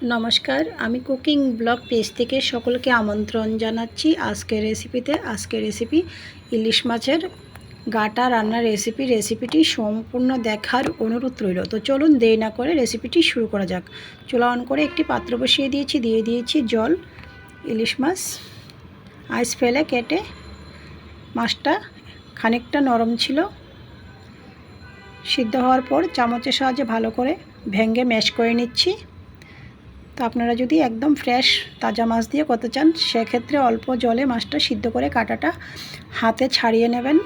নমস্কার, আমি cooking blog page থেকে সকলকে আমন্ত্রণ জানাচ্ছি আজকের রেসিপিতে। আজকের রেসিপি ইলিশ মাছের গাটা রান্নার রেসিপিটি সম্পূর্ণ দেখার অনুরোধ রইল। তো চলুন দেরি না করে রেসিপিটি শুরু করা যাক। চুলা অন করে একটি পাত্র বসিয়ে দিয়ে দিয়েছি জল। ইলিশ মাছ আইস ফেলে কেটে, মাছটা খানিকটা নরম ছিল। সিদ্ধ হওয়ার পর চামচের সাহায্যে ভালো করে ভেঙে ম্যাশ করে নিচ্ছি। তো আপনারা যদি একদম ফ্রেশ তাজা মাছ দিয়ে করতে চান, সেক্ষেত্রে অল্প জলে মাছটা সিদ্ধ করে কাঁটাটা হাতে ছাড়িয়ে নেবেন।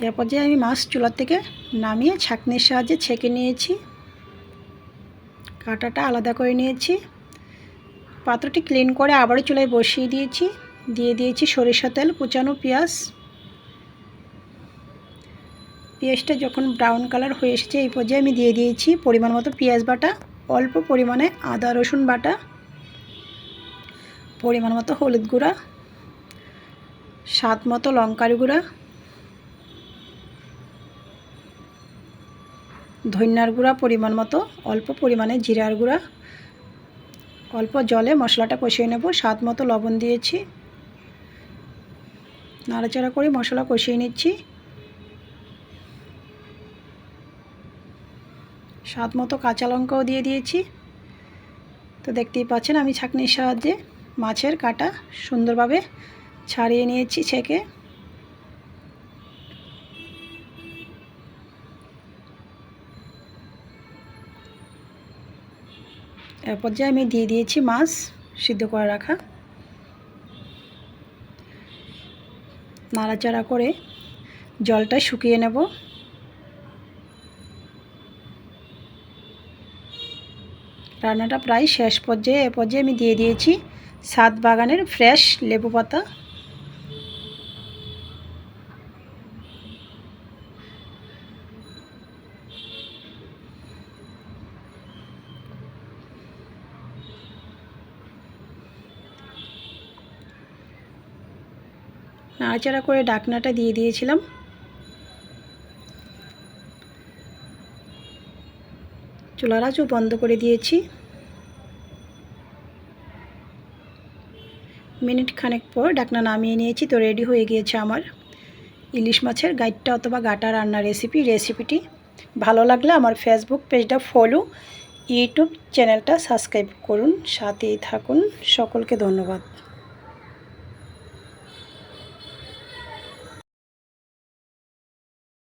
এরপর যে আমি মাছ চুলা থেকে নামিয়ে ছাঁকনির সাহায্যে ছেঁকে নিয়েছি, কাঁটাটা আলাদা করে নিয়েছি। পাত্রটি ক্লিন করে আবারও চুলায় বসিয়ে দিয়েছি সরিষা তেল, কুচানো পেঁয়াজ। পেঁয়াজটা যখন ব্রাউন কালার হয়ে এসেছে, এই পর্যায়ে আমি দিয়ে দিয়েছি পরিমাণ মতো পেঁয়াজ বাটা, অল্প পরিমাণে আদা রসুন বাটা, পরিমাণ মতো হলুদ গুঁড়া, স্বাদ মতো লঙ্কার গুঁড়া, ধনিয়ার গুঁড়া পরিমাণ মতো, অল্প পরিমাণে জিরার গুঁড়া। অল্প জলে মশলাটা কষিয়ে নেব। স্বাদ মতো লবণ দিয়েছি, নাড়াচাড়া করে মশলা কষিয়ে নিচ্ছি। স্বাদ মতো কাঁচা লঙ্কাও দিয়ে দিয়েছি। তো দেখতেই পাচ্ছেন আমি ছাঁকনির সাহায্যে মাছের কাঁটা সুন্দরভাবে ছাড়িয়ে নিয়েছি ছেঁকে। এরপর যে আমি দিয়ে দিয়েছি মাছ সিদ্ধ করে রাখা। নাড়াচাড়া করে জলটা শুকিয়ে নেব। রান্নাটা প্রায় শেষ পর্যায়ে। এ পর্যায়ে আমি দিয়ে দিয়েছি ছাদ বাগানের ফ্রেশ লেবু পাতা। নাড়াচাড়া করে ঢাকনাটা দিয়ে দিয়েছিলাম। চুলার আঁচও বন্ধ করে দিয়েছি। মিনিট খানেক পর ঢাকনা নামিয়ে নিয়েছি। তো রেডি হয়ে গিয়েছে আমার ইলিশ মাছের গাইটটা অথবা গাটা রান্নার রেসিপিটি ভালো লাগলে আমার ফেসবুক পেজটা ফলো, ইউটিউব চ্যানেলটা সাবস্ক্রাইব করুন, সাথেই থাকুন। সকলকে ধন্যবাদ।